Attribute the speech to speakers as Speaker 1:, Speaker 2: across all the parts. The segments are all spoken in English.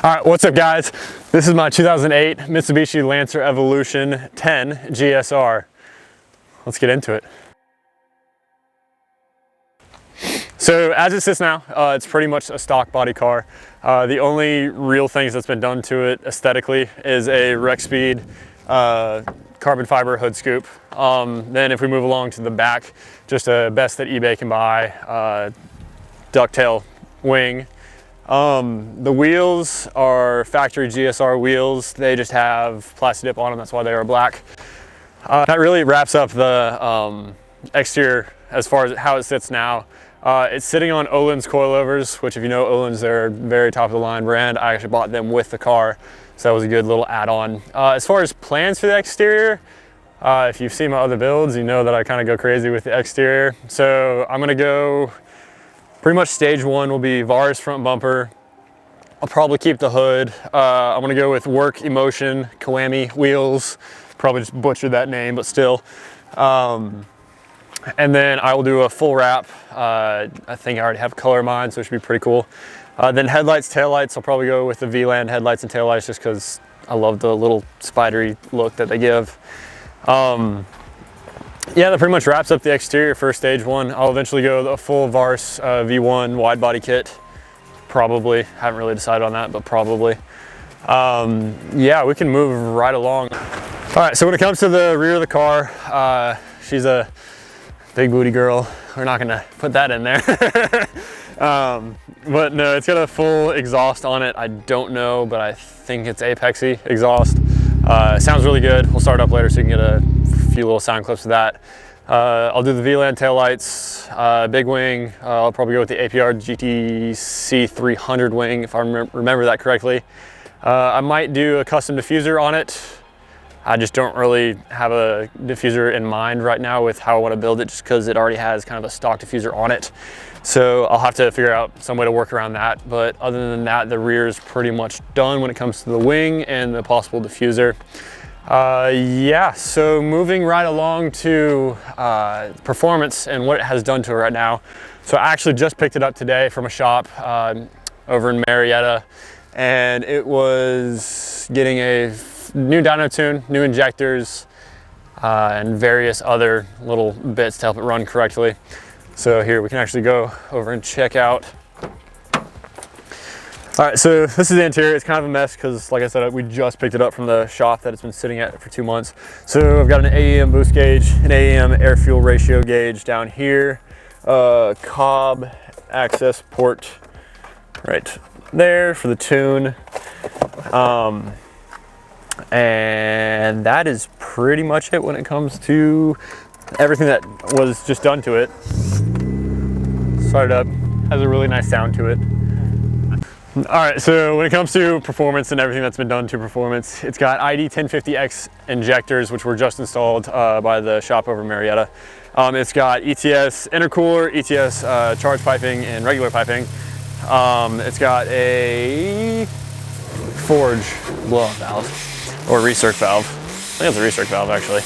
Speaker 1: All right, what's up guys? This is my 2008 Mitsubishi Lancer Evolution 10 GSR. Let's get into it. So as it sits now, it's pretty much a stock body car. The only real things that's been done to it aesthetically is a Rexpeed carbon fiber hood scoop. Then if we move along to the back, just a best that eBay can buy, ducktail wing. The wheels are factory GSR wheels. They just have plastic dip on them, that's why they are black. That really wraps up the exterior as far as how it sits now. It's sitting on Öhlins coilovers, which if you know Öhlins, they're very top of the line brand. I actually bought them with the car, so that was a good little add-on. As far as plans for the exterior, if you've seen my other builds, you know that I kind of go crazy with the exterior. So I'm gonna go, pretty much stage one will be VARS front bumper. I'll probably keep the hood. I'm gonna go with Work Emotion Kiwami wheels. Probably just butchered that name, but still. And then I will do a full wrap. I think I already have color in mind, so it should be pretty cool. Then headlights, taillights, I'll probably go with the VLAN headlights and taillights just because I love the little spidery look that they give. Yeah, that pretty much wraps up the exterior for stage one. I'll eventually go a full VARS V1 wide body kit. Probably, haven't really decided on that, but probably. Yeah, we can move right along. All right, so when it comes to the rear of the car, she's a big booty girl. We're not gonna put that in there. But no, it's got a full exhaust on it. I don't know, but I think it's Apexy exhaust. Sounds really good. We'll start up later so you can get a few little sound clips of that. I'll do the VLAN taillights, big wing. I'll probably go with the APR GTC 300 wing if I remember that correctly. I might do a custom diffuser on it. I just don't really have a diffuser in mind right now with how I want to build it, just because it already has kind of a stock diffuser on it. So I'll have to figure out some way to work around that. But other than that, the rear is pretty much done when it comes to the wing and the possible diffuser. Yeah, so moving right along to performance and what it has done to it right now. So I actually just picked it up today from a shop over in Marietta, and it was getting a new dyno tune, new injectors, and various other little bits to help it run correctly. So here we can actually go over and check out. All right, so this is the interior. It's kind of a mess because, like I said, we just picked it up from the shop that it's been sitting at for 2 months. So I've got an AEM boost gauge, an AEM air fuel ratio gauge down here, Cobb access port right there for the tune. And that is pretty much it when it comes to everything that was just done to it. Start it up, has a really nice sound to it. All right, so when it comes to performance and everything that's been done to performance, it's got ID 1050X injectors, which were just installed by the shop over Marietta. It's got ETS intercooler, ETS charge piping, and regular piping. It's got a forge blow-off valve, or recirc valve. I think it's a recirc valve, actually.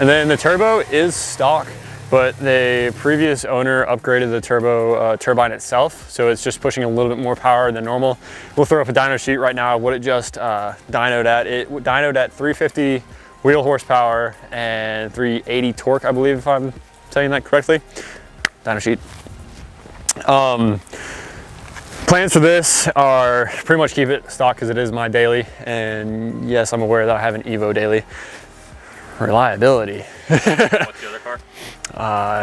Speaker 1: And then the turbo is stock, but the previous owner upgraded the turbo turbine itself, so it's just pushing a little bit more power than normal. We'll throw up a dyno sheet right now of what it just dynoed at. It dynoed at 350 wheel horsepower and 380 torque, I believe, if I'm saying that correctly. Dyno sheet. Plans for this are pretty much keep it stock because it is my daily, and yes, I'm aware that I have an Evo daily. Reliability.
Speaker 2: What's the other car?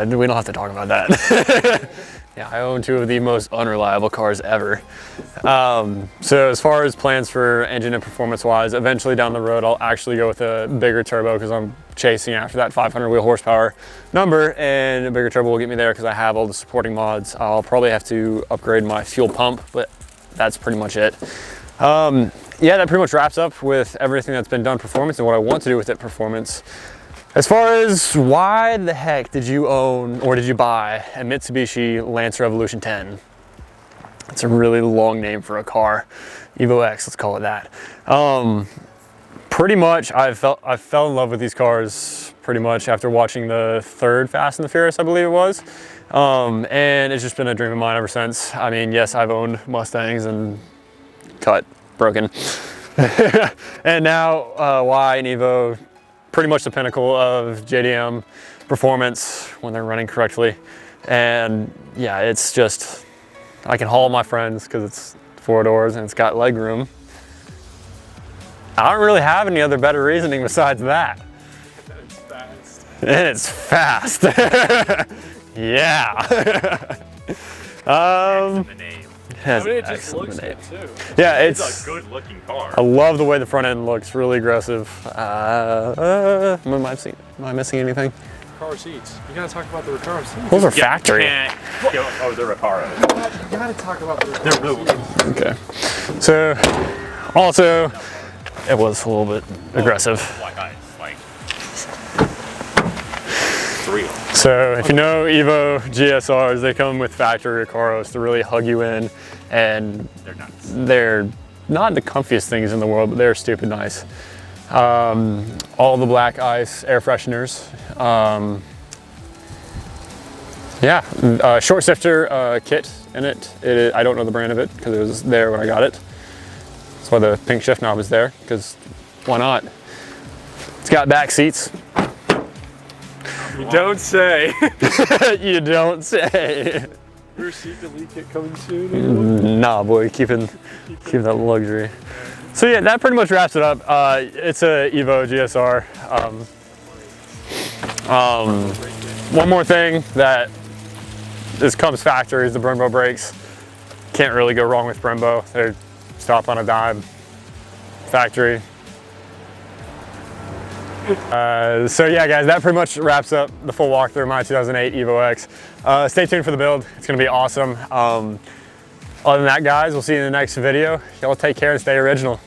Speaker 1: We don't have to talk about that. Yeah, I own 2 of the most unreliable cars ever. So as far as plans for engine and performance wise, eventually down the road, I'll actually go with a bigger turbo because I'm chasing after that 500 wheel horsepower number, and a bigger turbo will get me there because I have all the supporting mods. I'll probably have to upgrade my fuel pump, but that's pretty much it. Yeah, that pretty much wraps up with everything that's been done performance and what I want to do with it performance. As far as why the heck did you own or did you buy a Mitsubishi Lancer Evolution 10? It's a really long name for a car. Evo X, let's call it that. Pretty much I fell in love with these cars pretty much after watching the 3rd Fast and the Furious, I believe it was. And it's just been a dream of mine ever since. I mean, yes, I've owned Mustangs and cut, broken. And now Y and Evo, pretty much the pinnacle of JDM performance when they're running correctly. And yeah, it's just, I can haul my friends because it's 4 doors and it's got leg room. I don't really have any other better reasoning besides that. And it's fast. Yeah.
Speaker 2: It just looks good too.
Speaker 1: Yeah,
Speaker 2: it's a good looking car.
Speaker 1: I love the way the front end looks, really aggressive. Am I missing anything?
Speaker 2: Car seats. You gotta talk about the car seats.
Speaker 1: Those are factory.
Speaker 2: Oh, they're Recaro. You gotta talk about the Recaro seats.
Speaker 1: Okay. So, also, it was a little bit aggressive.
Speaker 2: Like ice, like it's real.
Speaker 1: So if you know Evo GSRs, they come with factory Recaros to really hug you in, and
Speaker 2: They're nuts.
Speaker 1: they're not the comfiest things in the world, but they're stupid nice. All the black ice air fresheners. Yeah, short sifter kit in it. I don't know the brand of it because it was there when I got it. That's why the pink shift knob is there, because why not? It's got back seats.
Speaker 2: You don't say.
Speaker 1: You don't say.
Speaker 2: Your seat delete kit coming soon?
Speaker 1: Nah, boy, keeping that luxury. So yeah, that pretty much wraps it up. It's a Evo GSR. One more thing that comes factory is the Brembo brakes. Can't really go wrong with Brembo. They stop on a dime. Factory. So yeah, guys, that pretty much wraps up the full walkthrough of my 2008 Evo X. Stay tuned for the build. It's gonna be awesome. Other than that, guys, we'll see you in the next video. Y'all take care and stay original.